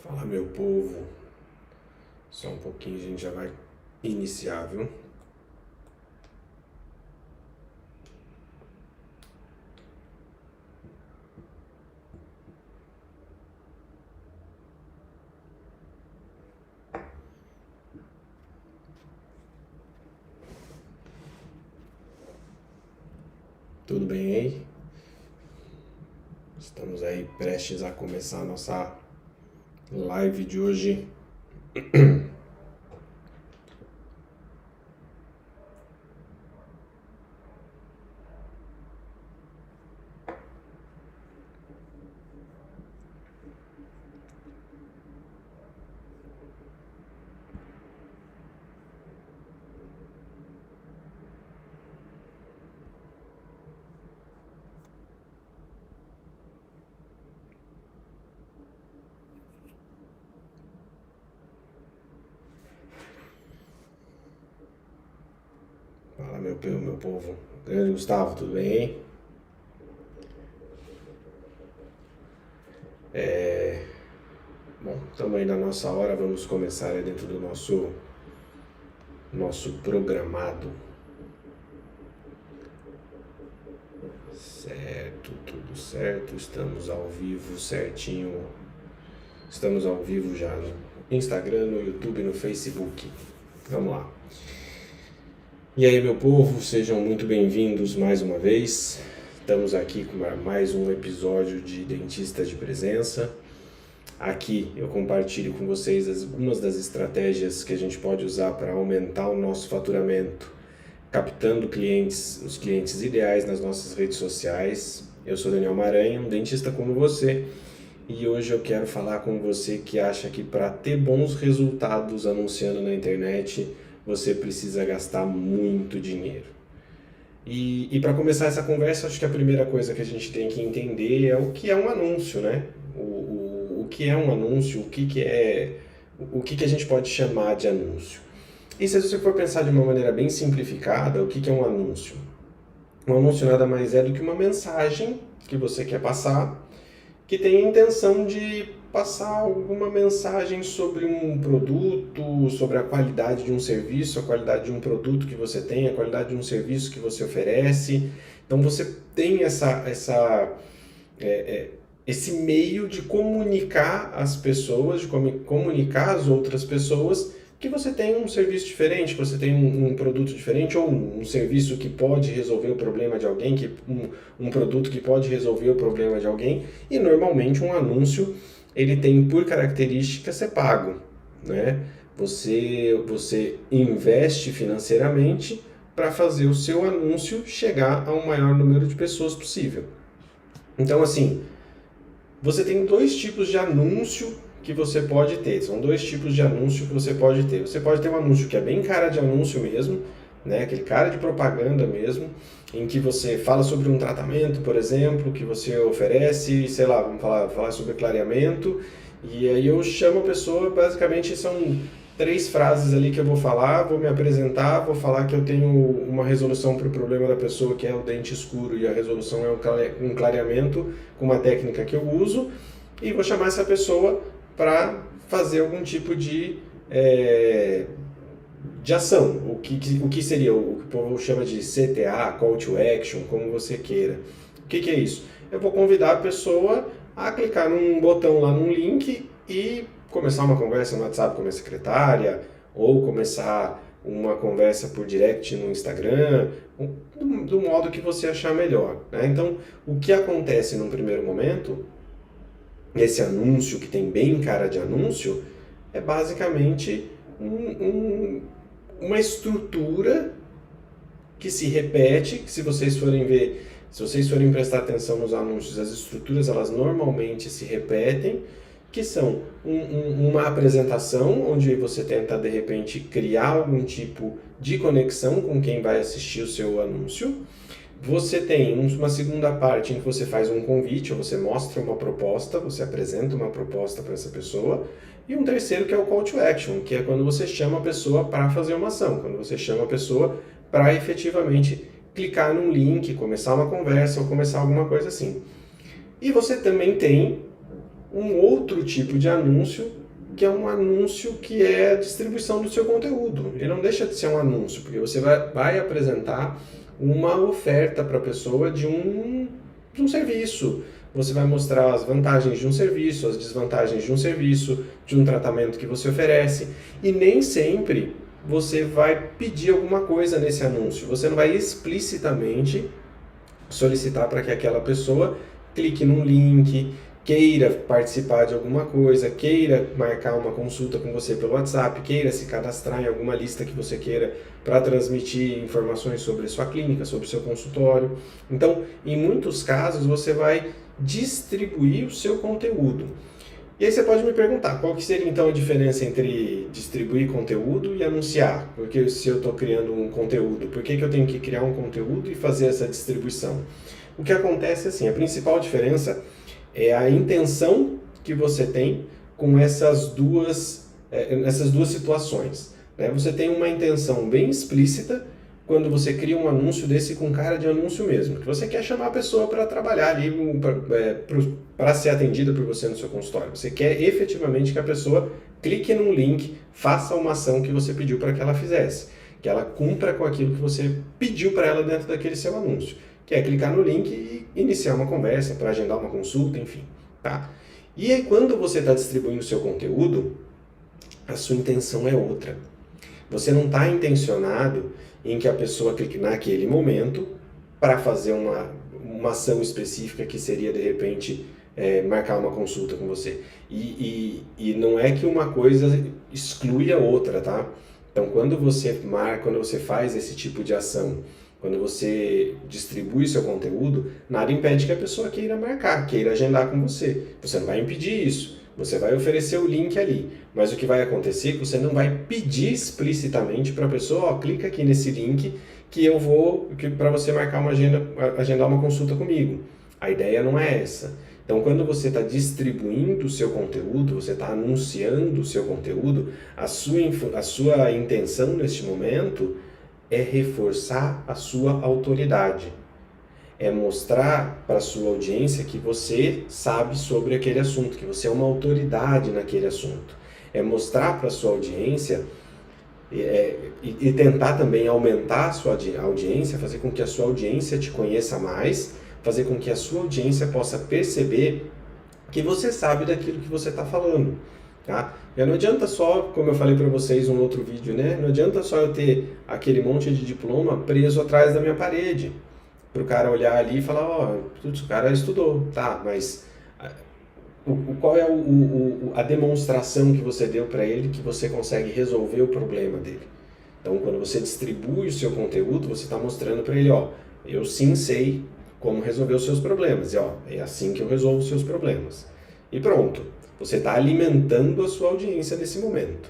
Fala, meu povo. Só um pouquinho, a gente já vai iniciar, viu? Tudo bem aí? Estamos aí prestes a começar a nossa live de hoje. Fala, meu povo. Grande Gustavo, tudo bem aí? Bom, estamos aí na nossa hora, vamos começar aí dentro do nosso programado. Certo, tudo certo, estamos ao vivo certinho. Estamos ao vivo já no Instagram, no YouTube, no Facebook. Vamos lá. E aí, meu povo, sejam muito bem-vindos mais uma vez. Estamos aqui com mais um episódio de Dentista de Presença. Aqui eu compartilho com vocês algumas das estratégias que a gente pode usar para aumentar o nosso faturamento, captando os clientes ideais nas nossas redes sociais. Eu sou Daniel Maranhão, um dentista como você, e hoje eu quero falar com você que acha que para ter bons resultados anunciando na internet, você precisa gastar muito dinheiro. E para começar essa conversa, acho que a primeira coisa que a gente tem que entender é o que é um anúncio, né? O que é um anúncio, o que a gente pode chamar de anúncio. E se você for pensar de uma maneira bem simplificada, o que é um anúncio? Um anúncio nada mais é do que uma mensagem que você quer passar, que tem a intenção de passar alguma mensagem sobre um produto, sobre a qualidade de um serviço, a qualidade de um produto que você tem, a qualidade de um serviço que você oferece. Então você tem esse meio de comunicar às pessoas, de comunicar às outras pessoas que você tem um serviço diferente, que você tem um produto diferente ou um serviço que pode resolver o problema de alguém, um produto que pode resolver o problema de alguém. E normalmente um anúncio ele tem por característica ser pago, né? Você investe financeiramente para fazer o seu anúncio chegar ao maior número de pessoas possível. Então, assim, você tem dois tipos de anúncio que você pode ter. São dois tipos de anúncio que você pode ter. Você pode ter um anúncio que é bem cara de anúncio mesmo, né? Aquele cara de propaganda mesmo, em que você fala sobre um tratamento, por exemplo, que você oferece, sei lá, vamos falar sobre clareamento, e aí eu chamo a pessoa, basicamente são 3 frases ali que eu vou falar, vou me apresentar, vou falar que eu tenho uma resolução para o problema da pessoa, que é o dente escuro, e a resolução é um clareamento com uma técnica que eu uso, e vou chamar essa pessoa para fazer algum tipo de ação. O que seria o que o povo chama de CTA, Call to Action, como você queira. O que é isso? Eu vou convidar a pessoa a clicar num botão lá, num link, e começar uma conversa no WhatsApp com a minha secretária, ou começar uma conversa por direct no Instagram, do modo que você achar melhor, né? Então, o que acontece num primeiro momento, esse anúncio que tem bem cara de anúncio, é basicamente uma estrutura que se repete, que se vocês forem prestar atenção nos anúncios, as estruturas elas normalmente se repetem, que são uma apresentação, onde você tenta de repente criar algum tipo de conexão com quem vai assistir o seu anúncio. Você tem uma segunda parte em que você faz um convite, ou você mostra uma proposta, você apresenta uma proposta para essa pessoa, e um terceiro que é o call to action, que é quando você chama a pessoa para fazer uma ação, quando você chama a pessoa para efetivamente clicar num link, começar uma conversa ou começar alguma coisa assim. E você também tem um outro tipo de anúncio, que é um anúncio que é a distribuição do seu conteúdo. Ele não deixa de ser um anúncio, porque você vai apresentar uma oferta para a pessoa de um serviço. Você vai mostrar as vantagens de um serviço, as desvantagens de um serviço, de um tratamento que você oferece. E nem sempre você vai pedir alguma coisa nesse anúncio. Você não vai explicitamente solicitar para que aquela pessoa clique num link, queira participar de alguma coisa, queira marcar uma consulta com você pelo WhatsApp, queira se cadastrar em alguma lista que você queira para transmitir informações sobre sua clínica, sobre seu consultório. Então, em muitos casos, você vai distribuir o seu conteúdo. E aí você pode me perguntar, qual que seria então a diferença entre distribuir conteúdo e anunciar? Porque se eu estou criando um conteúdo, por que eu tenho que criar um conteúdo e fazer essa distribuição? O que acontece é assim, a principal diferença é a intenção que você tem com essas duas situações. Né? Você tem uma intenção bem explícita quando você cria um anúncio desse com cara de anúncio mesmo, que você quer chamar a pessoa para trabalhar ali, para ser atendida por você no seu consultório. Você quer efetivamente que a pessoa clique num link, faça uma ação que você pediu para que ela fizesse, que ela cumpra com aquilo que você pediu para ela dentro daquele seu anúncio, que é clicar no link e iniciar uma conversa para agendar uma consulta, enfim. Tá? E aí quando você está distribuindo o seu conteúdo, a sua intenção é outra. Você não está intencionado em que a pessoa clique naquele momento para fazer uma ação específica que seria, de repente, marcar uma consulta com você. E não é que uma coisa exclui a outra, tá? Então, quando você faz esse tipo de ação, quando você distribui seu conteúdo, nada impede que a pessoa queira marcar, queira agendar com você. Você não vai impedir isso. Você vai oferecer o link ali, mas o que vai acontecer é que você não vai pedir explicitamente para a pessoa, clica aqui nesse link que eu vou, para você marcar agendar uma consulta comigo. A ideia não é essa. Então, quando você está distribuindo o seu conteúdo, você está anunciando o seu conteúdo, a sua intenção neste momento é reforçar a sua autoridade. É mostrar para a sua audiência que você sabe sobre aquele assunto, que você é uma autoridade naquele assunto. É mostrar para a sua audiência e tentar também aumentar a sua audiência, fazer com que a sua audiência te conheça mais, fazer com que a sua audiência possa perceber que você sabe daquilo que você está falando. Tá? E não adianta só, como eu falei para vocês em um outro vídeo, né? Não adianta só eu ter aquele monte de diploma preso atrás da minha parede, para o cara olhar ali e falar, o cara estudou, tá, mas qual é a demonstração que você deu para ele que você consegue resolver o problema dele? Então, quando você distribui o seu conteúdo, você está mostrando para ele, eu sim sei como resolver os seus problemas, é assim que eu resolvo os seus problemas. E pronto, você está alimentando a sua audiência nesse momento.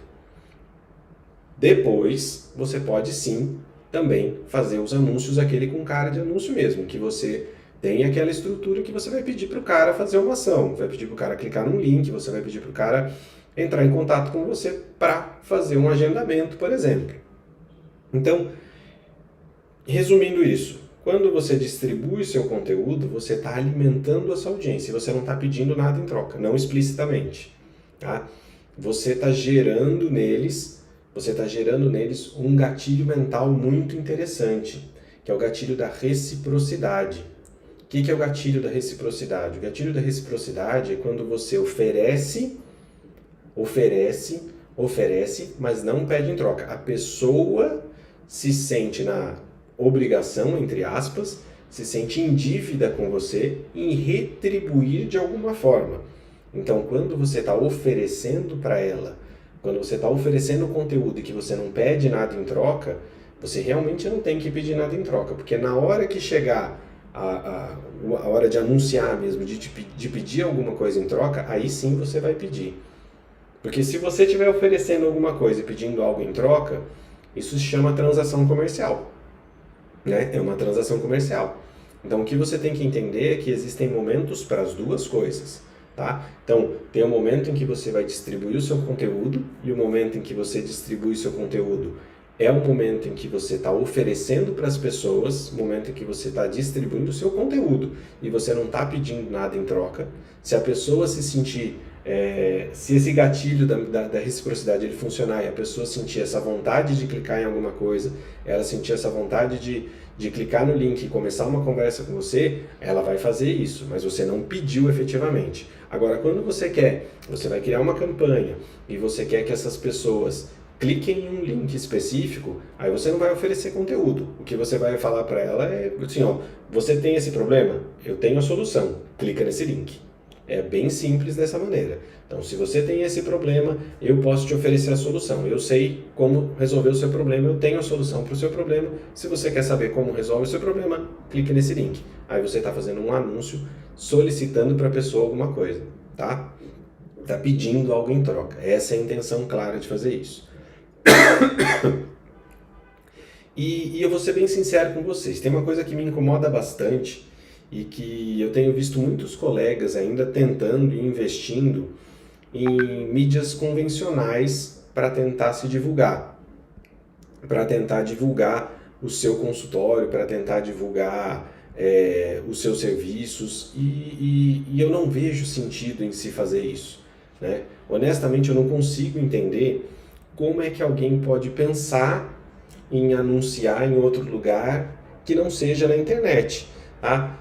Depois, você pode sim também fazer os anúncios, aquele com cara de anúncio mesmo, que você tem aquela estrutura que você vai pedir para o cara fazer uma ação, vai pedir para o cara clicar num link, você vai pedir para o cara entrar em contato com você para fazer um agendamento, por exemplo. Então, resumindo isso, quando você distribui seu conteúdo, você está alimentando a sua audiência, você não está pedindo nada em troca, não explicitamente. Tá? Você está gerando neles um gatilho mental muito interessante, que é o gatilho da reciprocidade. O que é o gatilho da reciprocidade? O gatilho da reciprocidade é quando você oferece, mas não pede em troca. A pessoa se sente na obrigação, entre aspas, se sente em dívida com você em retribuir de alguma forma. Então, quando você está oferecendo para ela, quando você está oferecendo conteúdo e que você não pede nada em troca, você realmente não tem que pedir nada em troca, porque na hora que chegar a hora de anunciar mesmo, de pedir alguma coisa em troca, aí sim você vai pedir. Porque se você estiver oferecendo alguma coisa e pedindo algo em troca, isso se chama transação comercial. Né? É uma transação comercial. Então o que você tem que entender é que existem momentos para as duas coisas. Tá? Então, tem o momento em que você vai distribuir o seu conteúdo e o momento em que você distribui o seu conteúdo É o momento em que você está oferecendo para as pessoas, o momento em que você está distribuindo o seu conteúdo e você não está pedindo nada em troca. Se a pessoa se sentir, se esse gatilho da reciprocidade ele funcionar e a pessoa sentir essa vontade de clicar em alguma coisa, ela sentir essa vontade de clicar no link e começar uma conversa com você, ela vai fazer isso, mas você não pediu efetivamente. Agora, quando você vai criar uma campanha e você quer que essas pessoas cliquem em um link específico, aí você não vai oferecer conteúdo. O que você vai falar para ela é assim, ó, você tem esse problema? Eu tenho a solução. Clica nesse link. É bem simples dessa maneira. Então, se você tem esse problema, eu posso te oferecer a solução. Eu sei como resolver o seu problema, eu tenho a solução para o seu problema. Se você quer saber como resolve o seu problema, clique nesse link. Aí você está fazendo um anúncio solicitando para a pessoa alguma coisa, tá? Está pedindo algo em troca. Essa é a intenção clara de fazer isso. E eu vou ser bem sincero com vocês, tem uma coisa que me incomoda bastante e que eu tenho visto muitos colegas ainda tentando e investindo em mídias convencionais para tentar se divulgar, para tentar divulgar o seu consultório, para tentar divulgar os seus serviços e eu não vejo sentido em se fazer isso, né? Honestamente, eu não consigo entender como é que alguém pode pensar em anunciar em outro lugar que não seja na internet, tá?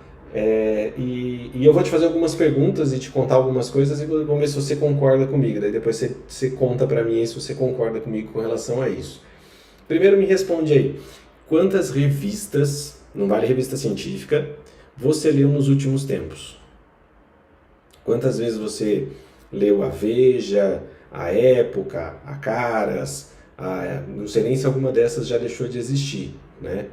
E eu vou te fazer algumas perguntas e te contar algumas coisas e vamos ver se você concorda comigo. Daí depois você conta pra mim se você concorda comigo com relação a isso. Primeiro me responde aí, quantas revistas, não vale revista científica, você leu nos últimos tempos? Quantas vezes você leu a Veja, a Época, a Caras, não sei nem se alguma dessas já deixou de existir, né?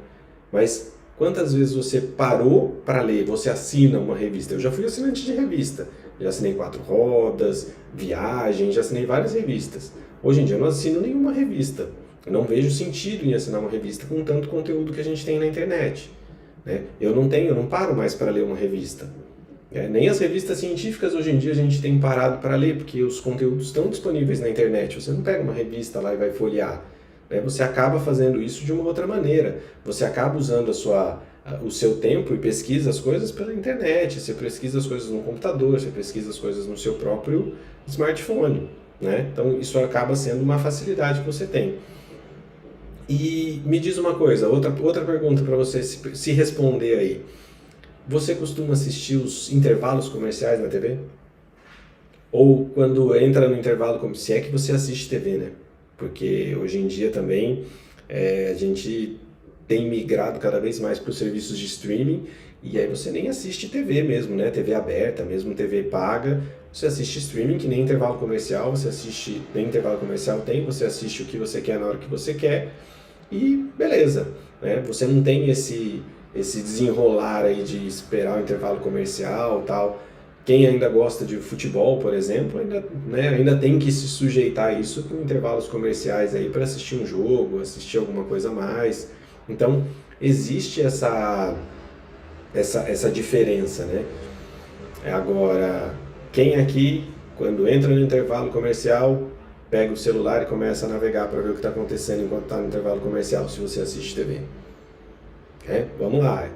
Mas quantas vezes você parou para ler, você assina uma revista? Eu já fui assinante de revista, já assinei Quatro Rodas, Viagem, já assinei várias revistas. Hoje em dia eu não assino nenhuma revista, eu não vejo sentido em assinar uma revista com tanto conteúdo que a gente tem na internet, né? Eu não paro mais para ler uma revista. Nem as revistas científicas hoje em dia a gente tem parado para ler, porque os conteúdos estão disponíveis na internet. Você não pega uma revista lá e vai folhear, né? Você acaba fazendo isso de uma outra maneira. Você acaba usando o seu tempo e pesquisa as coisas pela internet. Você pesquisa as coisas no computador, você pesquisa as coisas no seu próprio smartphone, né? Então isso acaba sendo uma facilidade que você tem. E me diz uma coisa, outra pergunta para você se responder aí. Você costuma assistir os intervalos comerciais na TV? Ou quando entra no intervalo, se é que você assiste TV, né? Porque hoje em dia também a gente tem migrado cada vez mais para os serviços de streaming e aí você nem assiste TV mesmo, né? TV aberta, mesmo TV paga, você assiste streaming que nem intervalo comercial, você assiste, nem intervalo comercial tem, você assiste o que você quer na hora que você quer e beleza, né? Você não tem esse desenrolar aí de esperar o intervalo comercial e tal. Quem ainda gosta de futebol, por exemplo, ainda tem que se sujeitar a isso com intervalos comerciais aí para assistir um jogo, assistir alguma coisa a mais. Então, existe essa diferença, né? Agora, quem aqui, quando entra no intervalo comercial, pega o celular e começa a navegar para ver o que está acontecendo enquanto está no intervalo comercial, se você assiste TV? Vamos lá.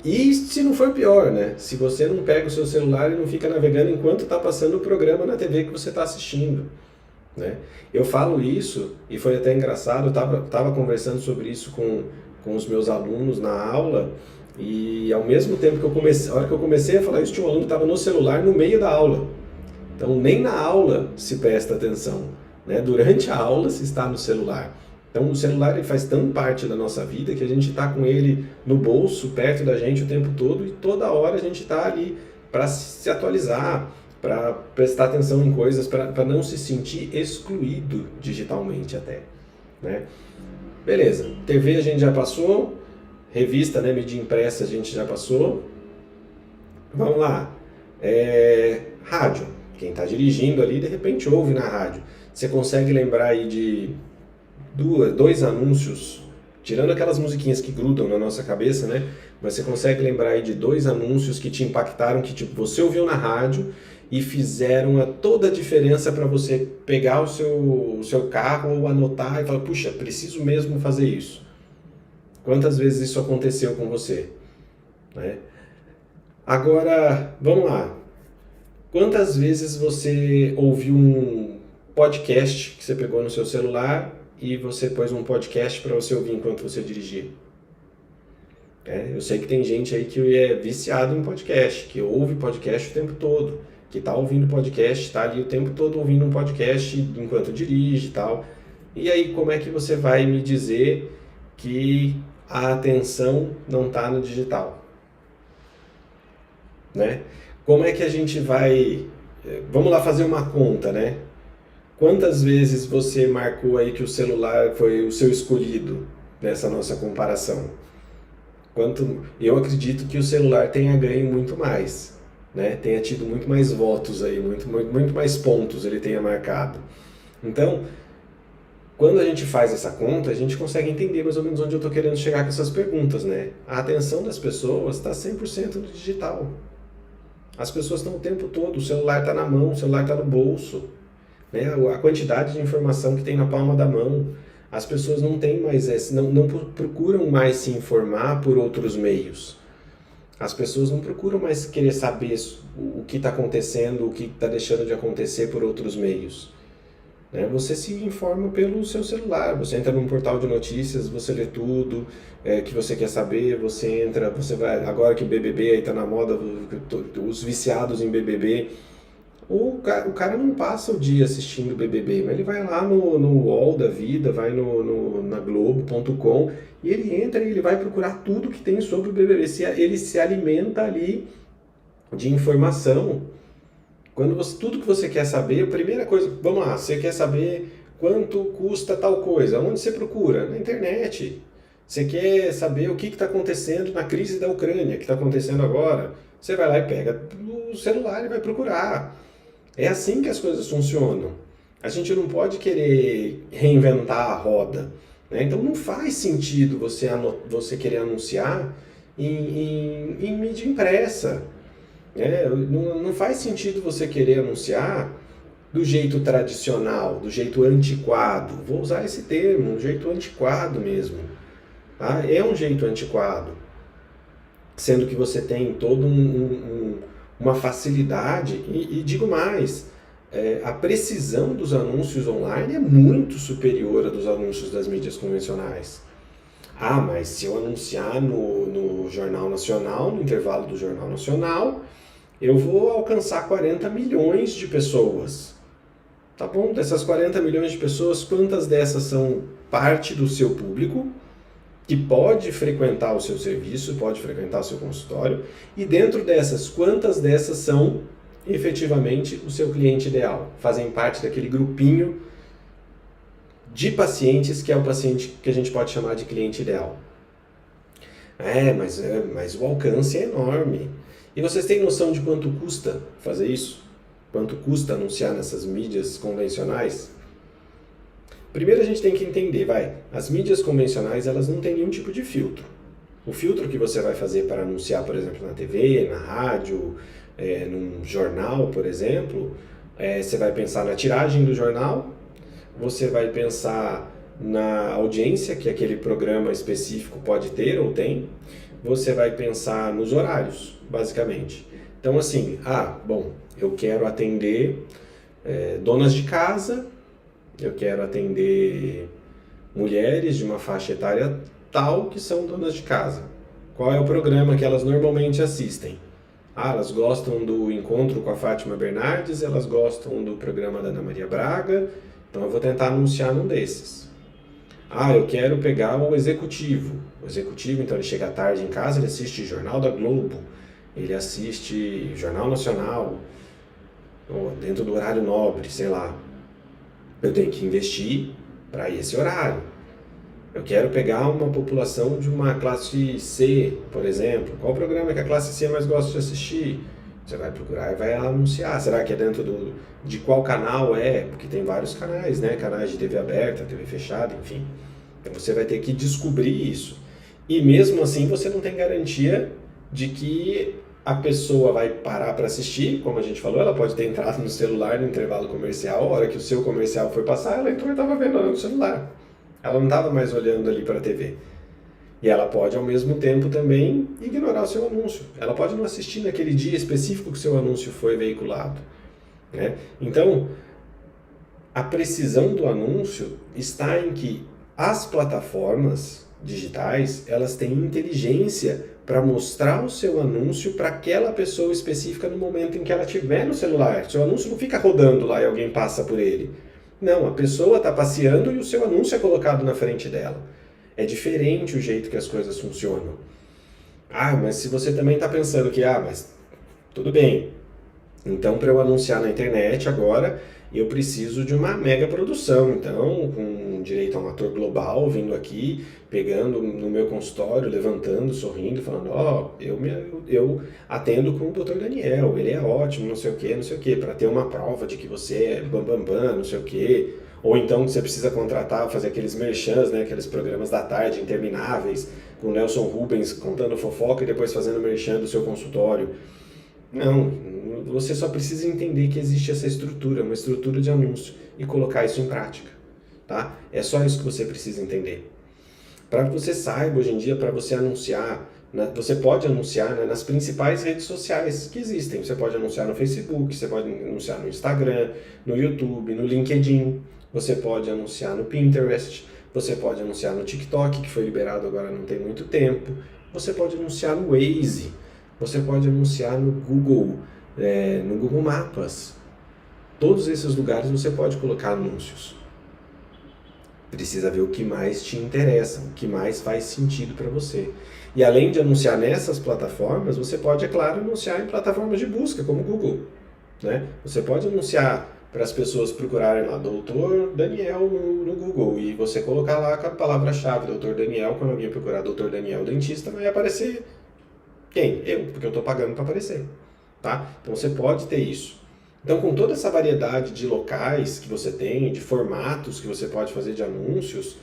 E se não for pior, né? Se você não pega o seu celular e não fica navegando enquanto está passando o programa na TV que você está assistindo, né? Eu falo isso, e foi até engraçado, eu estava conversando sobre isso com os meus alunos na aula, e ao mesmo tempo que a hora que eu comecei a falar isso, tinha um aluno que estava no celular no meio da aula. Então nem na aula se presta atenção, né? Durante a aula se está no celular. Então o celular ele faz tão parte da nossa vida que a gente está com ele no bolso, perto da gente o tempo todo e toda hora a gente está ali para se atualizar, para prestar atenção em coisas, para não se sentir excluído digitalmente até, né? Beleza, TV a gente já passou, revista, né, mídia impressa a gente já passou. Vamos lá, rádio, quem está dirigindo ali de repente ouve na rádio. Você consegue lembrar aí de dois anúncios, tirando aquelas musiquinhas que grudam na nossa cabeça, né? Mas você consegue lembrar aí de dois anúncios que te impactaram, que tipo, você ouviu na rádio e fizeram toda a diferença para você pegar o seu carro ou anotar e falar, puxa, preciso mesmo fazer isso. Quantas vezes isso aconteceu com você? Né? Agora, vamos lá. Quantas vezes você ouviu um podcast que você pegou no seu celular e você pôs um podcast para você ouvir enquanto você dirigia? Eu sei que tem gente aí que é viciado em podcast, que ouve podcast o tempo todo, que está ouvindo podcast, está ali o tempo todo ouvindo um podcast enquanto dirige e tal. E aí, como é que você vai me dizer que a atenção não está no digital? Né? Como é que a gente vai... Vamos lá fazer uma conta, né? Quantas vezes você marcou aí que o celular foi o seu escolhido nessa nossa comparação? Eu acredito que o celular tenha ganho muito mais, né? Tenha tido muito mais votos aí, muito mais pontos ele tenha marcado. Então, quando a gente faz essa conta, a gente consegue entender mais ou menos onde eu estou querendo chegar com essas perguntas, né? A atenção das pessoas está 100% no digital. As pessoas estão o tempo todo, o celular está na mão, o celular está no bolso, né? A quantidade de informação que tem na palma da mão. As pessoas não têm mais não procuram mais se informar por outros meios. As pessoas não procuram mais querer saber o que está acontecendo, o que está deixando de acontecer por outros meios. Né? Você se informa pelo seu celular, você entra num portal de notícias, você lê tudo que você quer saber, você vai, agora que o BBB está na moda, os viciados em BBB, o cara não passa o dia assistindo BBB, mas ele vai lá no UOL da vida, vai na Globo.com e ele entra e ele vai procurar tudo que tem sobre o BBB. Ele se alimenta ali de informação. Tudo que você quer saber, a primeira coisa, vamos lá, você quer saber quanto custa tal coisa, onde você procura? Na internet. Você quer saber o que está acontecendo na crise da Ucrânia, que está acontecendo agora? Você vai lá e pega o celular e vai procurar. É assim que as coisas funcionam. A gente não pode querer reinventar a roda, né? Então não faz sentido você querer anunciar em mídia impressa. Não faz sentido você querer anunciar do jeito tradicional, do jeito antiquado. Vou usar esse termo, um jeito antiquado mesmo. Tá? É um jeito antiquado. Sendo que você tem todo uma facilidade, e digo mais, a precisão dos anúncios online é muito superior à dos anúncios das mídias convencionais. Ah, mas se eu anunciar no Jornal Nacional, no intervalo do Jornal Nacional, eu vou alcançar 40 milhões de pessoas. Tá bom? Dessas 40 milhões de pessoas, quantas dessas são parte do seu público, que pode frequentar o seu serviço, pode frequentar o seu consultório, e dentro dessas, quantas dessas são efetivamente o seu cliente ideal? Fazem parte daquele grupinho de pacientes que é o paciente que a gente pode chamar de cliente ideal. Mas o alcance é enorme. E vocês têm noção de quanto custa fazer isso? Quanto custa anunciar nessas mídias convencionais? Primeiro a gente tem que entender, as mídias convencionais elas não têm nenhum tipo de filtro. O filtro que você vai fazer para anunciar, por exemplo, na TV, na rádio, num jornal, por exemplo, você vai pensar na tiragem do jornal, você vai pensar na audiência que aquele programa específico pode ter ou tem, você vai pensar nos horários, basicamente. Então assim, eu quero atender donas de casa, eu quero atender mulheres de uma faixa etária tal que são donas de casa. Qual é o programa que elas normalmente assistem? Elas gostam do Encontro com a Fátima Bernardes, elas gostam do programa da Ana Maria Braga, então eu vou tentar anunciar num desses. Eu quero pegar o executivo. O executivo, então, ele chega à tarde em casa, ele assiste Jornal da Globo, ele assiste Jornal Nacional, dentro do horário nobre, sei lá. Eu tenho que investir para esse horário. Eu quero pegar uma população de uma classe C, por exemplo. Qual programa que a classe C mais gosta de assistir? Você vai procurar e vai anunciar. Será que é dentro de qual canal é? Porque tem vários canais, né? Canais de TV aberta, TV fechada, enfim. Então você vai ter que descobrir isso. E mesmo assim você não tem garantia de que a pessoa vai parar para assistir, como a gente falou, ela pode ter entrado no celular no intervalo comercial, a hora que o seu comercial foi passar, ela entrou e estava vendo no celular. Ela não estava mais olhando ali para a TV. E ela pode, ao mesmo tempo, também ignorar o seu anúncio. Ela pode não assistir naquele dia específico que o seu anúncio foi veiculado, né? Então, a precisão do anúncio está em que as plataformas digitais, elas têm inteligência para mostrar o seu anúncio para aquela pessoa específica no momento em que ela estiver no celular. Seu anúncio não fica rodando lá e alguém passa por ele. Não, a pessoa está passeando e o seu anúncio é colocado na frente dela. É diferente o jeito que as coisas funcionam. Ah, mas se você também está pensando que, mas tudo bem. Então, para eu anunciar na internet agora, eu preciso de uma mega produção. Então, com direito a um ator global vindo aqui, pegando no meu consultório, levantando, sorrindo, falando, eu atendo com o Dr. Daniel, ele é ótimo, não sei o quê, para ter uma prova de que você é bambambam, não sei o quê. Ou então você precisa contratar, fazer aqueles merchans, né, aqueles programas da tarde intermináveis, com o Nelson Rubens contando fofoca e depois fazendo merchan do seu consultório. Não, você só precisa entender que existe essa estrutura, uma estrutura de anúncio, e colocar isso em prática, tá? É só isso que você precisa entender. Para que você saiba, hoje em dia, para você anunciar, você pode anunciar, né, nas principais redes sociais que existem. Você pode anunciar no Facebook, você pode anunciar no Instagram, no YouTube, no LinkedIn, você pode anunciar no Pinterest, você pode anunciar no TikTok, que foi liberado agora não tem muito tempo, você pode anunciar no Waze, você pode anunciar no Google Maps. Todos esses lugares você pode colocar anúncios. Precisa ver o que mais te interessa, o que mais faz sentido para você. E além de anunciar nessas plataformas, você pode, é claro, anunciar em plataformas de busca, como o Google, né? Você pode anunciar para as pessoas procurarem lá Dr. Daniel no Google e você colocar lá a palavra-chave Dr. Daniel, quando alguém procurar Dr. Daniel dentista, vai aparecer quem? Eu, porque eu estou pagando para aparecer, tá? Então você pode ter isso. Então, com toda essa variedade de locais que você tem, de formatos que você pode fazer de anúncios,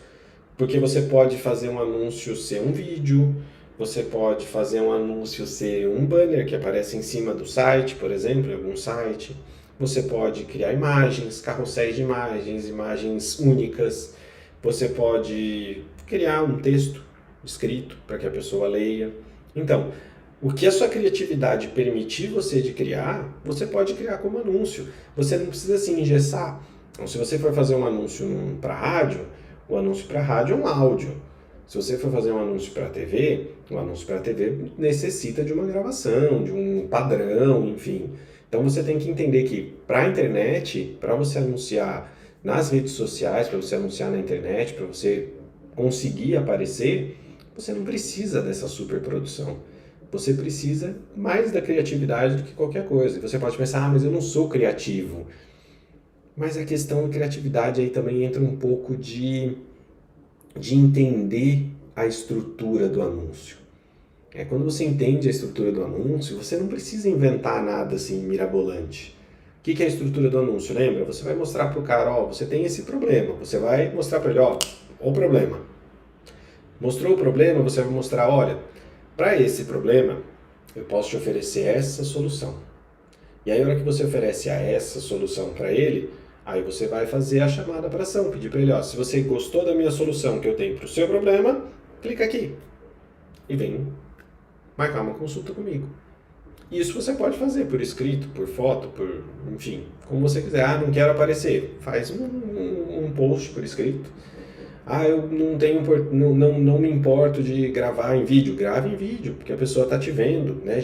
porque você pode fazer um anúncio ser um vídeo, você pode fazer um anúncio ser um banner que aparece em cima do site, por exemplo, em algum site. Você pode criar imagens, carrosséis de imagens, imagens únicas. Você pode criar um texto escrito para que a pessoa leia. Então, o que a sua criatividade permitir você de criar, você pode criar como anúncio. Você não precisa se engessar. Então, se você for fazer um anúncio para rádio, o anúncio para rádio é um áudio. Se você for fazer um anúncio para TV, o anúncio para TV necessita de uma gravação, de um padrão, enfim. Então você tem que entender que para a internet, para você anunciar nas redes sociais, para você anunciar na internet, para você conseguir aparecer, você não precisa dessa superprodução. Você precisa mais da criatividade do que qualquer coisa. Você pode pensar, mas eu não sou criativo. Mas a questão da criatividade aí também entra um pouco de entender a estrutura do anúncio. Quando você entende a estrutura do anúncio, você não precisa inventar nada assim mirabolante. O que é a estrutura do anúncio? Lembra? Você vai mostrar para o cara, você tem esse problema. Você vai mostrar para ele, o problema. Mostrou o problema, você vai mostrar, olha, para esse problema, eu posso te oferecer essa solução. E aí, a hora que você oferece essa solução para ele, aí você vai fazer a chamada para ação, pedir para ele, se você gostou da minha solução que eu tenho para o seu problema, clica aqui e vem marcar uma consulta comigo. Isso você pode fazer por escrito, por foto, enfim, como você quiser. Não quero aparecer, faz um post por escrito. Eu não me importo de gravar em vídeo. Grave em vídeo, porque a pessoa está te vendo, né?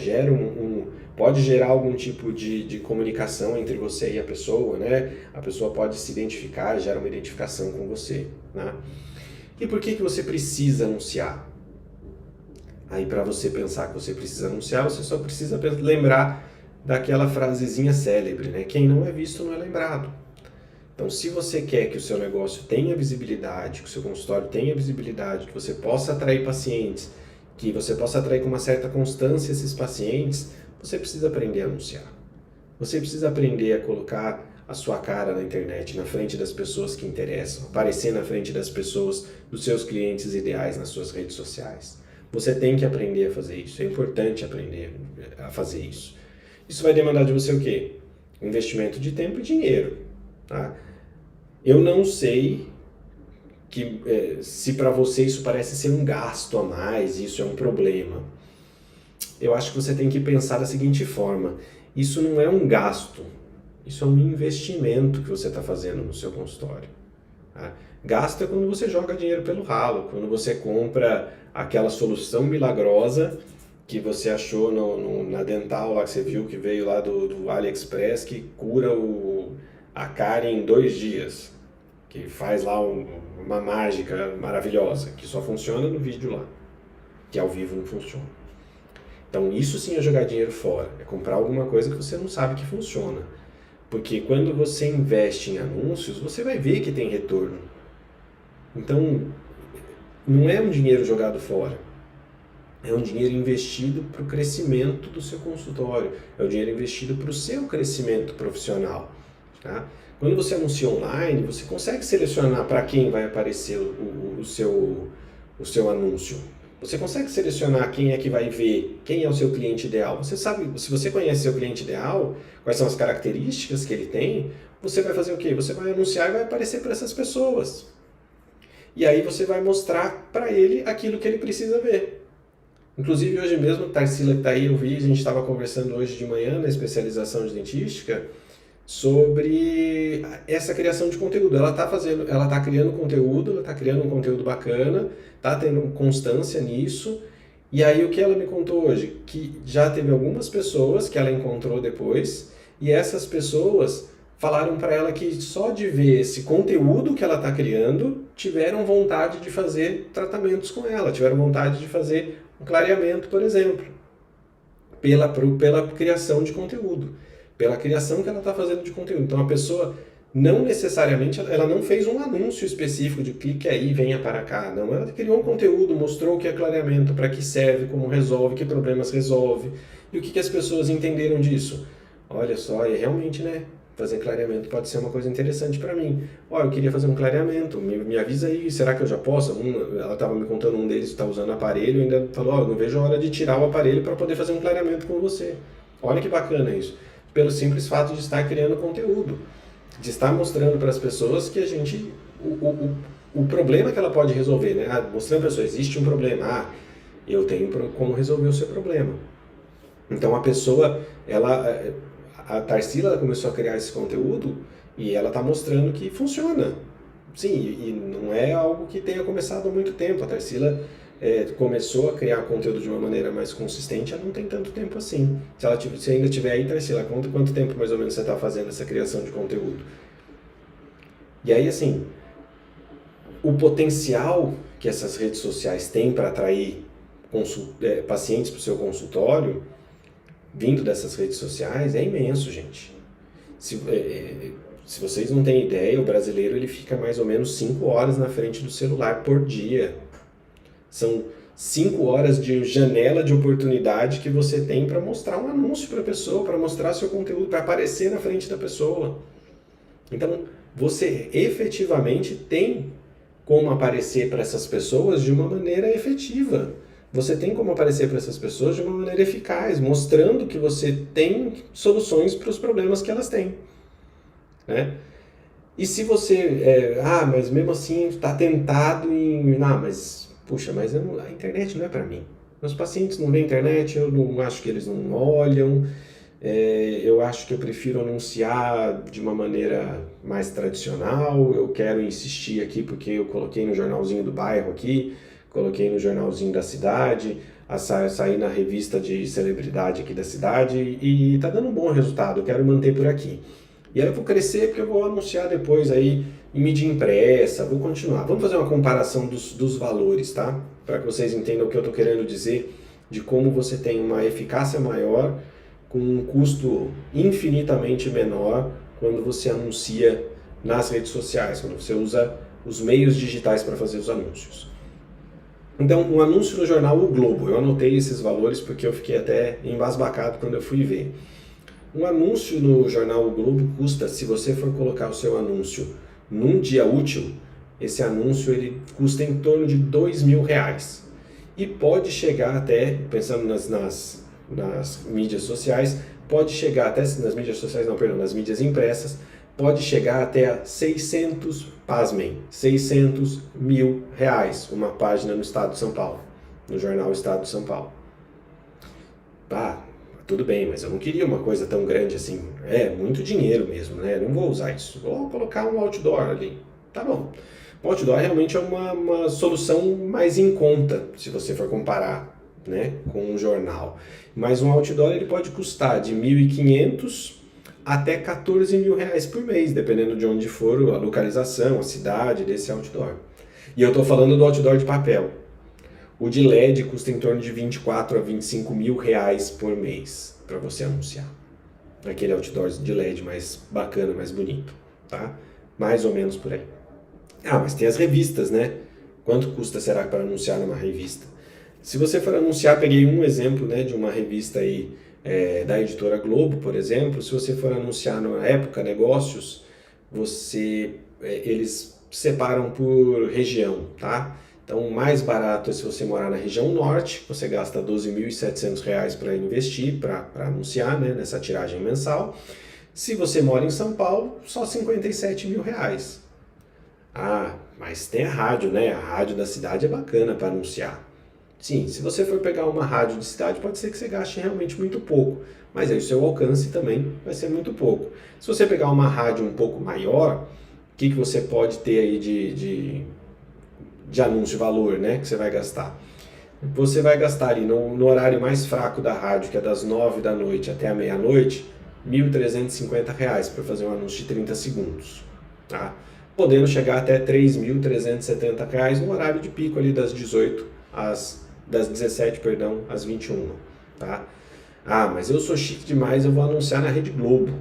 Pode gerar algum tipo de comunicação entre você e a pessoa, né? A pessoa pode se identificar, gera uma identificação com você, né? E por que você precisa anunciar? Aí, para você pensar que você precisa anunciar, você só precisa lembrar daquela frasezinha célebre, né? Quem não é visto não é lembrado. Então, se você quer que o seu negócio tenha visibilidade, que o seu consultório tenha visibilidade, que você possa atrair pacientes, que você possa atrair com uma certa constância esses pacientes, você precisa aprender a anunciar. Você precisa aprender a colocar a sua cara na internet, na frente das pessoas que interessam, aparecer na frente das pessoas, dos seus clientes ideais nas suas redes sociais. Você tem que aprender a fazer isso, é importante aprender a fazer isso. Isso vai demandar de você o quê? Investimento de tempo e dinheiro. Tá? Eu não sei se para você isso parece ser um gasto a mais, isso é um problema. Eu acho que você tem que pensar da seguinte forma: isso não é um gasto, isso é um investimento que você está fazendo no seu consultório. Tá? Gasto é quando você joga dinheiro pelo ralo, quando você compra aquela solução milagrosa que você achou na dental lá que você viu que veio lá do AliExpress, que cura a cárie em 2 dias, que faz lá uma mágica maravilhosa, que só funciona no vídeo lá, que ao vivo não funciona. Então isso sim é jogar dinheiro fora, é comprar alguma coisa que você não sabe que funciona. Porque quando você investe em anúncios, você vai ver que tem retorno. Então, não é um dinheiro jogado fora. É um dinheiro investido para o crescimento do seu consultório. É um dinheiro investido para o seu crescimento profissional. Tá? Quando você anuncia online, você consegue selecionar para quem vai aparecer o seu anúncio. Você consegue selecionar quem é que vai ver, quem é o seu cliente ideal. Você sabe, se você conhece seu cliente ideal, quais são as características que ele tem, você vai fazer o quê? Você vai anunciar e vai aparecer para essas pessoas. E aí você vai mostrar para ele aquilo que ele precisa ver. Inclusive hoje mesmo, Tarsila que está aí, eu vi, a gente estava conversando hoje de manhã na especialização de dentística, sobre essa criação de conteúdo. Ela está criando conteúdo, ela está criando um conteúdo bacana, está tendo constância nisso. E aí o que ela me contou hoje? Que já teve algumas pessoas que ela encontrou depois, e essas pessoas falaram para ela que só de ver esse conteúdo que ela está criando, tiveram vontade de fazer tratamentos com ela, tiveram vontade de fazer um clareamento, por exemplo, pela criação de conteúdo, pela criação que ela está fazendo de conteúdo. Então a pessoa não necessariamente, ela não fez um anúncio específico de clique aí, venha para cá, não, ela criou um conteúdo, mostrou o que é clareamento, para que serve, como resolve, que problemas resolve, e o que as pessoas entenderam disso. Olha só, e realmente, né, fazer clareamento pode ser uma coisa interessante para mim. Eu queria fazer um clareamento, me avisa aí, será que eu já posso? Ela estava me contando, um deles está usando aparelho, ainda falou, não vejo a hora de tirar o aparelho para poder fazer um clareamento com você. Olha que bacana isso. Pelo simples fato de estar criando conteúdo, de estar mostrando para as pessoas que a gente, o problema que ela pode resolver, né? Mostrando para a pessoa, existe um problema, eu tenho como resolver o seu problema. Então a pessoa, a Tarsila começou a criar esse conteúdo e ela está mostrando que funciona. Sim, e não é algo que tenha começado há muito tempo. A Tarsila começou a criar conteúdo de uma maneira mais consistente há não tem tanto tempo assim. Se ainda tiver aí, Tarsila, conta quanto tempo mais ou menos você está fazendo essa criação de conteúdo. E aí, assim, o potencial que essas redes sociais têm para atrair pacientes para o seu consultório, vindo dessas redes sociais, é imenso, gente. Se vocês não têm ideia, o brasileiro ele fica mais ou menos 5 horas na frente do celular por dia. São 5 horas de janela de oportunidade que você tem para mostrar um anúncio para a pessoa, para mostrar seu conteúdo, para aparecer na frente da pessoa. Então, você efetivamente tem como aparecer para essas pessoas de uma maneira efetiva. Você tem como aparecer para essas pessoas de uma maneira eficaz, mostrando que você tem soluções para os problemas que elas têm. Né? E se você, mas mesmo assim está tentado em... Puxa, mas a internet não é para mim. Meus pacientes não veem internet, eu não acho que eles não olham, eu acho que eu prefiro anunciar de uma maneira mais tradicional, eu quero insistir aqui porque eu coloquei no jornalzinho do bairro aqui, coloquei no jornalzinho da cidade, saí na revista de celebridade aqui da cidade e tá dando um bom resultado, eu quero manter por aqui. E aí eu vou crescer porque eu vou anunciar depois aí em mídia impressa, vou continuar. Vamos fazer uma comparação dos valores, tá? Para que vocês entendam o que eu estou querendo dizer, de como você tem uma eficácia maior com um custo infinitamente menor quando você anuncia nas redes sociais, quando você usa os meios digitais para fazer os anúncios. Então, um anúncio no jornal O Globo, eu anotei esses valores porque eu fiquei até embasbacado quando eu fui ver. Um anúncio no jornal O Globo custa, se você for colocar o seu anúncio num dia útil, esse anúncio ele custa em torno de R$2.000. e pode chegar até, pensando nas mídias sociais, pode chegar até, nas mídias sociais não, perdão, nas mídias impressas, pode chegar até a 600, pasmem, 600 mil reais uma página no Estado de São Paulo, no jornal Estado de São Paulo. Ah, tudo bem, mas eu não queria uma coisa tão grande assim. É muito dinheiro mesmo, né? Não vou usar isso. Vou colocar um outdoor ali. Tá bom. O outdoor realmente é uma solução mais em conta, se você for comparar, né, com um jornal. Mas um outdoor ele pode custar de 1.500 até 14 mil reais por mês, dependendo de onde for a localização, a cidade desse outdoor. E eu estou falando do outdoor de papel. O de LED custa em torno de 24 a 25 mil reais por mês para você anunciar. Aquele outdoor de LED mais bacana, mais bonito, tá? Mais ou menos por aí. Ah, mas tem as revistas, né? Quanto custa, será, para anunciar numa revista? Se você for anunciar, peguei um exemplo, né, de uma revista aí, da editora Globo, por exemplo. Se você for anunciar na Época Negócios, eles separam por região, tá? Então, o mais barato é se você morar na região norte, você gasta R$ 12.700 para investir, para anunciar, né, nessa tiragem mensal. Se você mora em São Paulo, só R$ 57 mil. Ah, mas tem a rádio, né? A rádio da cidade é bacana para anunciar. Sim, se você for pegar uma rádio de cidade, pode ser que você gaste realmente muito pouco, mas aí o seu alcance também vai ser muito pouco. Se você pegar uma rádio um pouco maior, o que você pode ter aí de anúncio, valor, né, que você vai gastar? Você vai gastar ali no horário mais fraco da rádio, que é das 9 da noite até a meia-noite, R$ 1.350 para fazer um anúncio de 30 segundos, tá? Podendo chegar até R$ 3.370 no horário de pico ali das 17, perdão, às 21, tá? Ah, mas eu sou chique demais, eu vou anunciar na Rede Globo.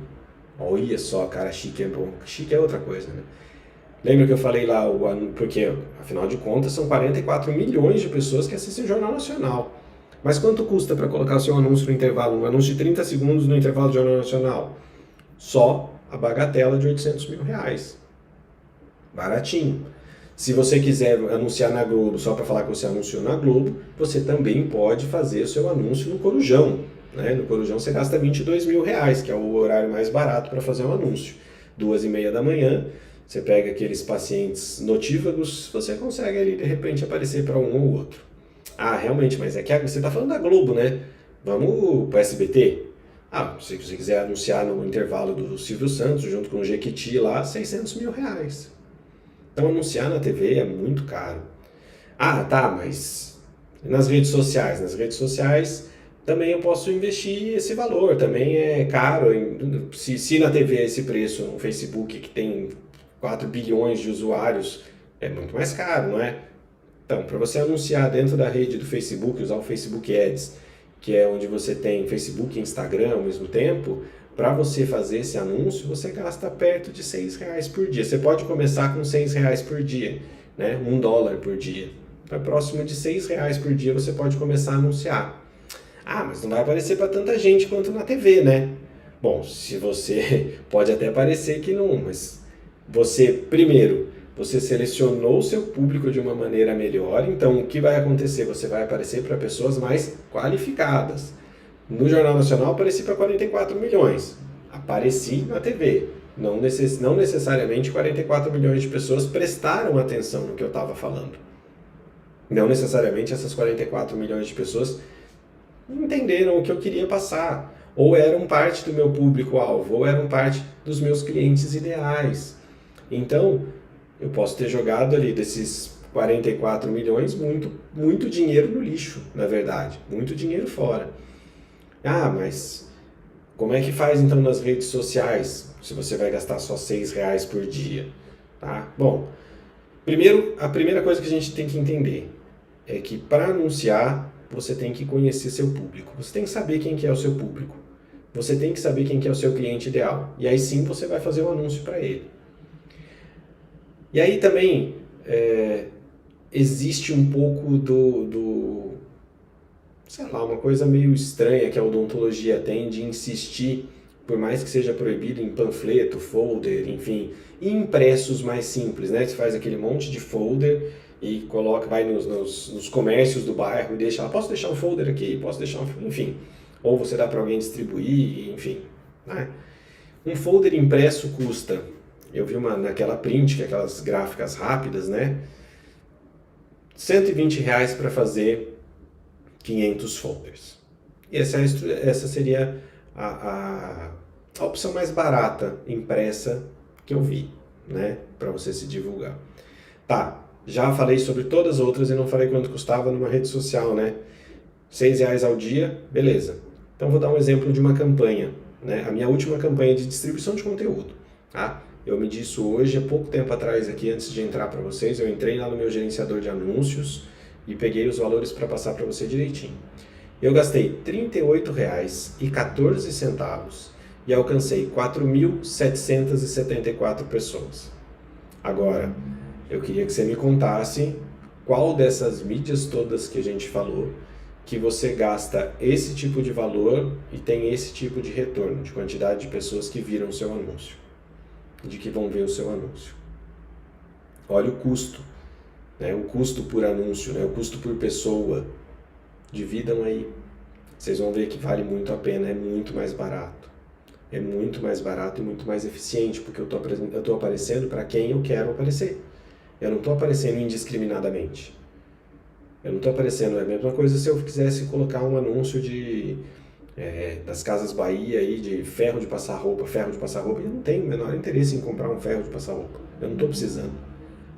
Olha só, cara, chique é bom. Chique é outra coisa, né? Lembra que eu falei lá, porque afinal de contas são 44 milhões de pessoas que assistem o Jornal Nacional. Mas quanto custa para colocar o seu anúncio no intervalo, um anúncio de 30 segundos no intervalo do Jornal Nacional? Só a bagatela de R$ 800 mil. Baratinho. Se você quiser anunciar na Globo, só para falar que você anunciou na Globo, você também pode fazer o seu anúncio no Corujão, né? No Corujão você gasta R$ 22 mil, que é o horário mais barato para fazer um anúncio. 2h30 da manhã, você pega aqueles pacientes notívagos, você consegue ali de repente aparecer para um ou outro. Ah, realmente, mas é que você está falando da Globo, né? Vamos para o SBT? Ah, se você quiser anunciar no intervalo do Silvio Santos, junto com o Jequiti lá, R$ 600 mil. Então anunciar na TV é muito caro. Ah, tá, mas nas redes sociais? Nas redes sociais também eu posso investir esse valor, também é caro. Se na TV é esse preço, no Facebook que tem 4 bilhões de usuários, é muito mais caro, não é? Então, para você anunciar dentro da rede do Facebook, usar o Facebook Ads, que é onde você tem Facebook e Instagram ao mesmo tempo, para você fazer esse anúncio, você gasta perto de R$ 6 por dia. Você pode começar com R$ 6 por dia, né? $1 por dia. Então, próximo de R$ 6 por dia você pode começar a anunciar. Ah, mas não vai aparecer para tanta gente quanto na TV, né? Bom, se você pode até parecer que não, mas primeiro, você selecionou o seu público de uma maneira melhor, então o que vai acontecer? Você vai aparecer para pessoas mais qualificadas. No Jornal Nacional apareci para 44 milhões, apareci na TV. Não necessariamente 44 milhões de pessoas prestaram atenção no que eu estava falando. Não necessariamente essas 44 milhões de pessoas entenderam o que eu queria passar, ou eram parte do meu público-alvo, ou eram parte dos meus clientes ideais. Então, eu posso ter jogado ali desses 44 milhões muito dinheiro no lixo, na verdade, muito dinheiro fora. Ah, mas como é que faz então nas redes sociais, se você vai gastar só R$ 6 por dia? Tá? Bom, a primeira coisa que a gente tem que entender é que para anunciar, você tem que conhecer seu público. Você tem que saber quem que é o seu público. Você tem que saber quem que é o seu cliente ideal. E aí sim você vai fazer um anúncio para ele. E aí também existe um pouco sei lá, uma coisa meio estranha que a odontologia tem de insistir por mais que seja proibido em panfleto, folder, enfim, e impressos mais simples, né? Você faz aquele monte de folder e coloca, vai nos comércios do bairro e deixa lá, posso deixar um folder aqui, posso deixar um, enfim, ou você dá para alguém distribuir, enfim, né? Um folder impresso custa, eu vi naquela print, que é aquelas gráficas rápidas, né? R$ 120 para fazer 500 folders. E essa seria a opção mais barata impressa que eu vi, né? Para você se divulgar. Tá, já falei sobre todas as outras e não falei quanto custava numa rede social, né? R$6 ao dia, beleza. Então vou dar um exemplo de uma campanha, né? A minha última campanha de distribuição de conteúdo, tá? Eu medi isso hoje, há pouco tempo atrás aqui, antes de entrar para vocês, eu entrei lá no meu gerenciador de anúncios e peguei os valores para passar para você direitinho. Eu gastei R$ 38,14 e alcancei 4.774 pessoas. Agora, eu queria que você me contasse qual dessas mídias todas que a gente falou que você gasta esse tipo de valor e tem esse tipo de retorno, de quantidade de pessoas que viram o seu anúncio, de que vão ver o seu anúncio. Olha o custo, né? O custo por anúncio, né? O custo por pessoa. Dividam aí. Vocês vão ver que vale muito a pena, é muito mais barato. É muito mais barato e muito mais eficiente, porque eu estou aparecendo para quem eu quero aparecer. Eu não estou aparecendo indiscriminadamente. Eu não estou aparecendo, é a mesma coisa se eu quisesse colocar um anúncio das Casas Bahia aí, de ferro de passar roupa. Eu não tenho o menor interesse em comprar um ferro de passar roupa. Eu não estou precisando.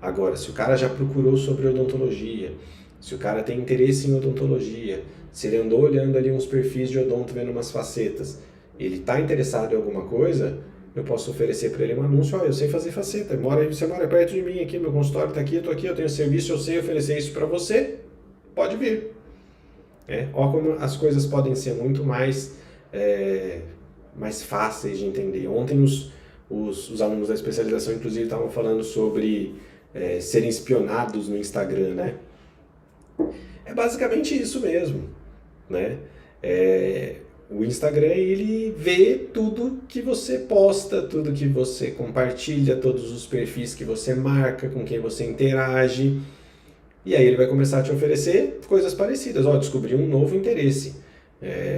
Agora, se o cara já procurou sobre odontologia, se o cara tem interesse em odontologia, se ele andou olhando ali uns perfis de odonto, vendo umas facetas, ele está interessado em alguma coisa, eu posso oferecer para ele um anúncio, eu sei fazer faceta, você mora perto de mim aqui, meu consultório está aqui, eu estou aqui, eu tenho serviço, eu sei oferecer isso para você, pode vir. Olha como as coisas podem ser muito mais fáceis de entender. Ontem os alunos da especialização, inclusive, estavam falando sobre serem espionados no Instagram, né? É basicamente isso mesmo, né? O Instagram, ele vê tudo que você posta, tudo que você compartilha, todos os perfis que você marca, com quem você interage. E aí ele vai começar a te oferecer coisas parecidas. Descobri um novo interesse.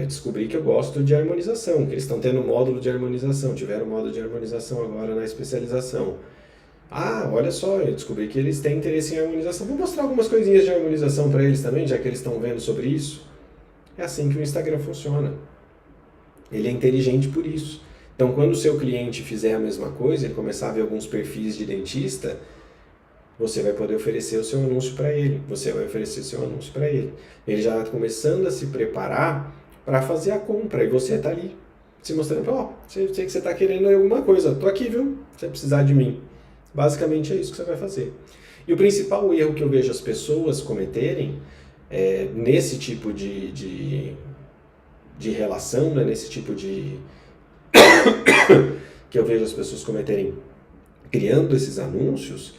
Descobri que eu gosto de harmonização, que eles estão tendo módulo de harmonização, tiveram módulo de harmonização agora na especialização. Olha só, eu descobri que eles têm interesse em harmonização. Vou mostrar algumas coisinhas de harmonização para eles também, já que eles estão vendo sobre isso. É assim que o Instagram funciona. Ele é inteligente por isso. Então, quando o seu cliente fizer a mesma coisa, ele começar a ver alguns perfis de dentista, você vai poder oferecer o seu anúncio para ele. Ele já está começando a se preparar para fazer a compra. E você está ali, se mostrando, sei que você está querendo alguma coisa. Estou aqui, viu? Se você precisar de mim. Basicamente é isso que você vai fazer. E o principal erro que eu vejo as pessoas cometerem nesse tipo de relação, né? Nesse tipo de... que eu vejo as pessoas cometerem criando esses anúncios,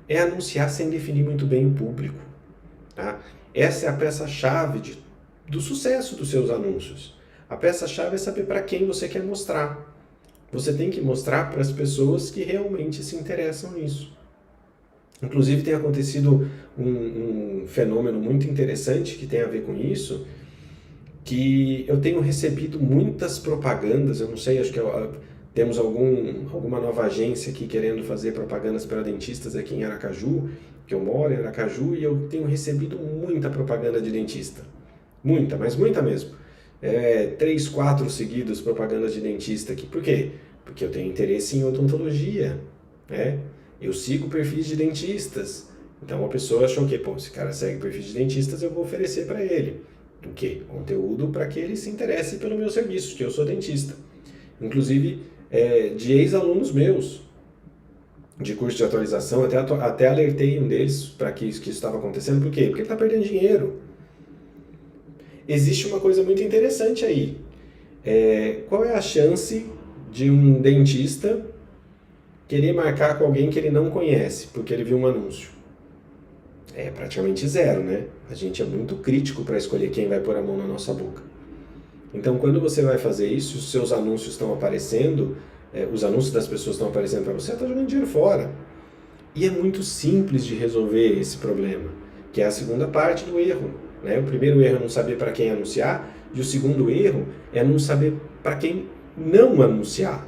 é anunciar sem definir muito bem o público. Tá? Essa é a peça-chave do sucesso dos seus anúncios. A peça-chave é saber para quem você quer mostrar. Você tem que mostrar para as pessoas que realmente se interessam nisso. Inclusive tem acontecido um fenômeno muito interessante que tem a ver com isso, que eu tenho recebido muitas propagandas, eu não sei, acho que temos alguma nova agência aqui querendo fazer propagandas para dentistas aqui em Aracaju, que eu moro em Aracaju, e eu tenho recebido muita propaganda de dentista. Muita, mas muita mesmo. 3, 4 seguidos propagandas de dentista aqui. Por quê? Porque eu tenho interesse em odontologia, né? Eu sigo perfis de dentistas. Então a pessoa achou que, esse cara segue perfis de dentistas, eu vou oferecer para ele. O quê? Conteúdo para que ele se interesse pelo meu serviço, que eu sou dentista. Inclusive, de ex-alunos meus, de curso de atualização, até alertei um deles para que isso estava acontecendo. Por quê? Porque ele está perdendo dinheiro. Existe uma coisa muito interessante aí. Qual é a chance de um dentista querer marcar com alguém que ele não conhece, porque ele viu um anúncio? É praticamente zero, né? A gente é muito crítico para escolher quem vai pôr a mão na nossa boca. Então, quando você vai fazer isso, os seus anúncios estão aparecendo, os anúncios das pessoas estão aparecendo para você, está jogando dinheiro fora. E é muito simples de resolver esse problema, que é a segunda parte do erro. Né? O primeiro erro é não saber para quem anunciar, e o segundo erro é não saber para quem não anunciar.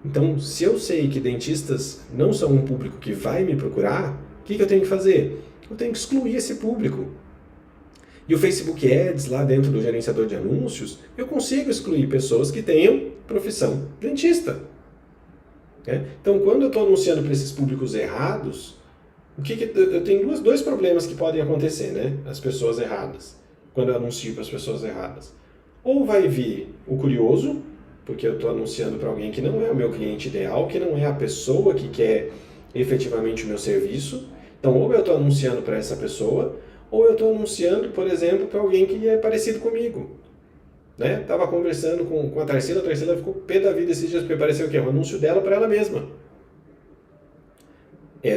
Então, se eu sei que dentistas não são um público que vai me procurar, o que eu tenho que fazer? Eu tenho que excluir esse público. E o Facebook Ads, lá dentro do gerenciador de anúncios, eu consigo excluir pessoas que tenham profissão dentista. Então, quando eu estou anunciando para esses públicos errados, eu tenho dois problemas que podem acontecer, né? As pessoas erradas, quando eu anuncio para as pessoas erradas. Ou vai vir o curioso, porque eu estou anunciando para alguém que não é o meu cliente ideal, que não é a pessoa que quer efetivamente o meu serviço. Então, ou eu estou anunciando para essa pessoa, ou eu estou anunciando, por exemplo, para alguém que é parecido comigo. Né? Tava conversando com a Tarsila ficou pé da vida esses dias, porque apareceu o quê? Um anúncio dela para ela mesma.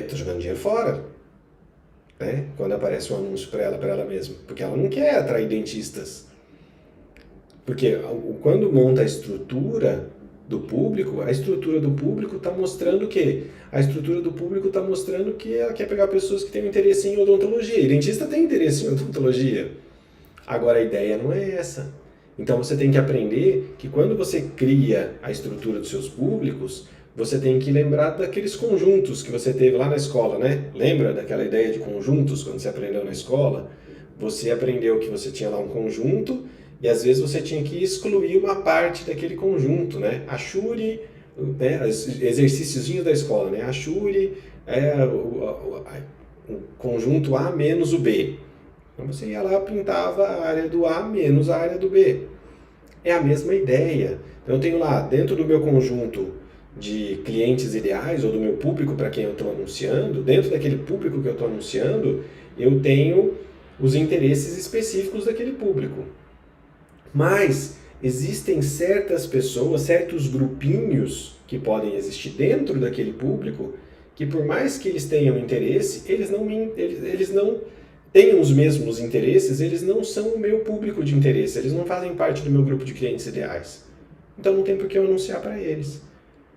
Tô jogando dinheiro fora. Né? Quando aparece um anúncio para ela mesma. Porque ela não quer atrair dentistas. Porque quando monta a estrutura do público, a estrutura do público está mostrando o quê? A estrutura do público está mostrando que ela quer pegar pessoas que têm interesse em odontologia. E dentista tem interesse em odontologia. Agora a ideia não é essa. Então você tem que aprender que quando você cria a estrutura dos seus públicos, você tem que lembrar daqueles conjuntos que você teve lá na escola, né? Lembra daquela ideia de conjuntos quando você aprendeu na escola? Você aprendeu que você tinha lá um conjunto e às vezes você tinha que excluir uma parte daquele conjunto, né? Achure, né? Exercíciozinho da escola, né? Achure o conjunto A menos o B. Então você ia lá e pintava a área do A menos a área do B. É a mesma ideia. Então eu tenho lá, dentro do meu conjunto de clientes ideais, ou do meu público para quem eu estou anunciando, dentro daquele público que eu estou anunciando, eu tenho os interesses específicos daquele público. Mas existem certas pessoas, certos grupinhos que podem existir dentro daquele público, que por mais que eles tenham interesse, eles não tenham os mesmos interesses, eles não são o meu público de interesse, eles não fazem parte do meu grupo de clientes ideais. Então não tem por que eu anunciar para eles.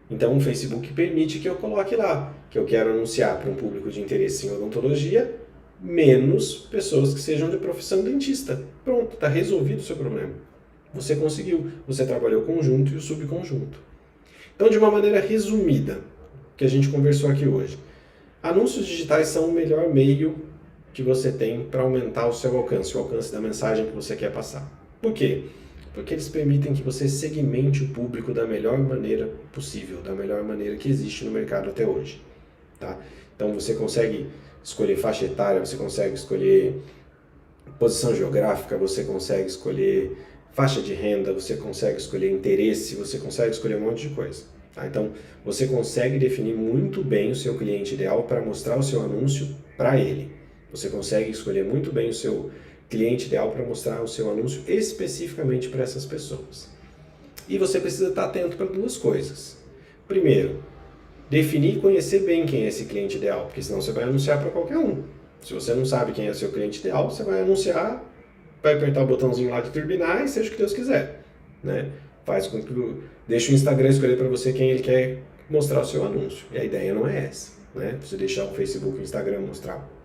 Então o Facebook permite que eu coloque lá, que eu quero anunciar para um público de interesse em odontologia, menos pessoas que sejam de profissão dentista. Pronto, está resolvido o seu problema. Você conseguiu, você trabalhou o conjunto e o subconjunto. Então, de uma maneira resumida, que a gente conversou aqui hoje, anúncios digitais são o melhor meio que você tem para aumentar o seu alcance, o alcance da mensagem que você quer passar. Por quê? Porque eles permitem que você segmente o público da melhor maneira possível, da melhor maneira que existe no mercado até hoje. Tá? Então você consegue escolher faixa etária, você consegue escolher posição geográfica, você consegue escolher faixa de renda, você consegue escolher interesse, você consegue escolher um monte de coisa. Tá? Então você consegue definir muito bem o seu cliente ideal para mostrar o seu anúncio para ele. Você consegue escolher muito bem o seu cliente ideal para mostrar o seu anúncio especificamente para essas pessoas. E você precisa estar atento para duas coisas. Primeiro, definir e conhecer bem quem é esse cliente ideal, porque senão você vai anunciar para qualquer um. Se você não sabe quem é o seu cliente ideal, você vai anunciar, vai apertar o botãozinho lá de turbinar e seja o que Deus quiser. Né? Faz com que deixa o Instagram escolher para você quem ele quer mostrar o seu anúncio. E a ideia não é essa. Né? Você deixar o Facebook e o Instagram mostrar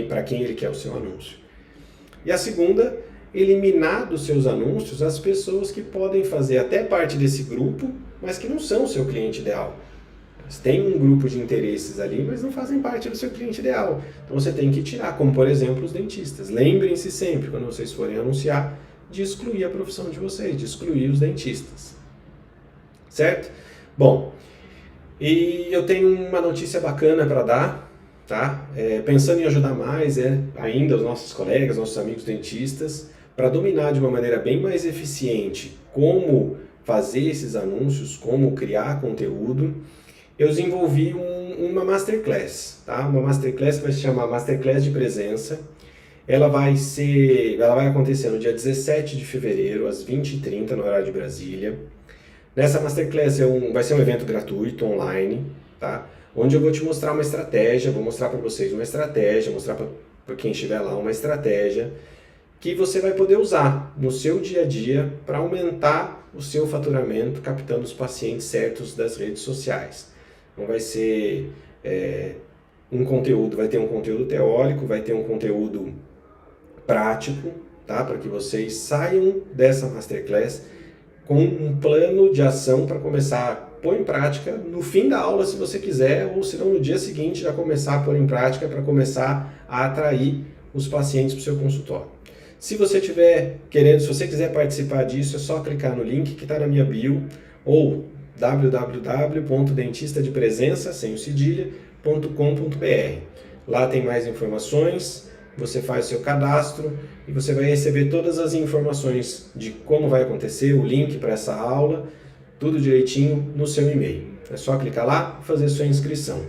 para quem ele quer o seu anúncio. E a segunda, eliminar dos seus anúncios as pessoas que podem fazer até parte desse grupo, mas que não são o seu cliente ideal. Eles têm um grupo de interesses ali, mas não fazem parte do seu cliente ideal. Então você tem que tirar, como por exemplo os dentistas. Lembrem-se sempre, quando vocês forem anunciar, de excluir a profissão de vocês, de excluir os dentistas. Certo? Bom, e eu tenho uma notícia bacana para dar. Tá? Pensando em ajudar mais ainda os nossos colegas, nossos amigos dentistas, para dominar de uma maneira bem mais eficiente como fazer esses anúncios, como criar conteúdo, eu desenvolvi uma Masterclass, tá? Uma Masterclass que vai se chamar Masterclass de Presença. Ela vai acontecer no dia 17 de fevereiro, às 20h30, no horário de Brasília. Nessa Masterclass vai ser um evento gratuito, online, tá? Onde eu vou te mostrar uma estratégia, vou mostrar para vocês uma estratégia, mostrar para quem estiver lá uma estratégia que você vai poder usar no seu dia a dia para aumentar o seu faturamento, captando os pacientes certos das redes sociais. Então vai ser um conteúdo, vai ter um conteúdo teórico, vai ter um conteúdo prático, tá? Para que vocês saiam dessa masterclass com um plano de ação para começar a pôr em prática no fim da aula, se você quiser, ou se não no dia seguinte já começar a pôr em prática para começar a atrair os pacientes para o seu consultório. Se você estiver querendo, se você quiser participar disso, é só clicar no link que está na minha bio ou www.dentistadepresença, sem o cedilha.com.br. Lá tem mais informações, você faz o seu cadastro e você vai receber todas as informações de como vai acontecer, o link para essa aula, tudo direitinho no seu e-mail. É só clicar lá e fazer sua inscrição,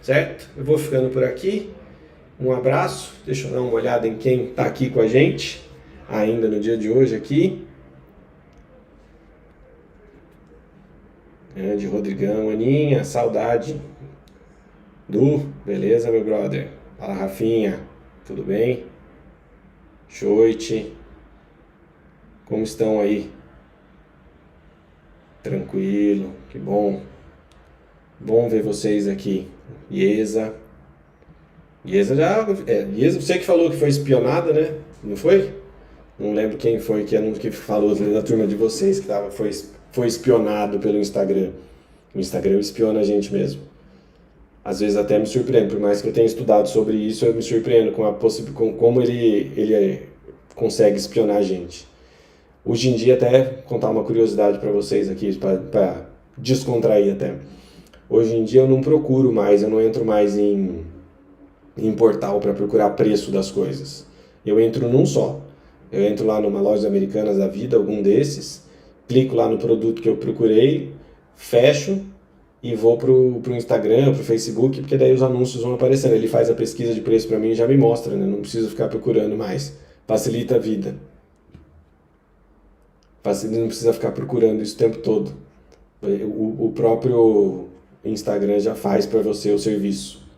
certo? Eu vou ficando por aqui. Um abraço, deixa eu dar uma olhada em quem está aqui com a gente, ainda no dia de hoje aqui. Grande Rodrigão, Aninha, saudade. Beleza, meu brother? Fala, Rafinha, tudo bem? Choite, como estão aí? Tranquilo, que bom. Bom ver vocês aqui. Iesa já... Iesa, você que falou que foi espionada, né? Não foi? Não lembro quem foi que falou da turma de vocês que foi espionado pelo Instagram. O Instagram espiona a gente mesmo. Às vezes até me surpreendo, por mais que eu tenha estudado sobre isso, eu me surpreendo com como ele consegue espionar a gente. Hoje em dia, até contar uma curiosidade para vocês aqui, para descontrair até. Hoje em dia eu não procuro mais, eu não entro mais em portal para procurar preço das coisas. Eu entro num só. Eu entro lá numa loja Americanas da vida, algum desses, clico lá no produto que eu procurei, fecho e vou pro Instagram, pro Facebook, porque daí os anúncios vão aparecendo. Ele faz a pesquisa de preço para mim e já me mostra, né? Não preciso ficar procurando mais. Facilita a vida. Não precisa ficar procurando isso o tempo todo. O próprio Instagram já faz para você o serviço.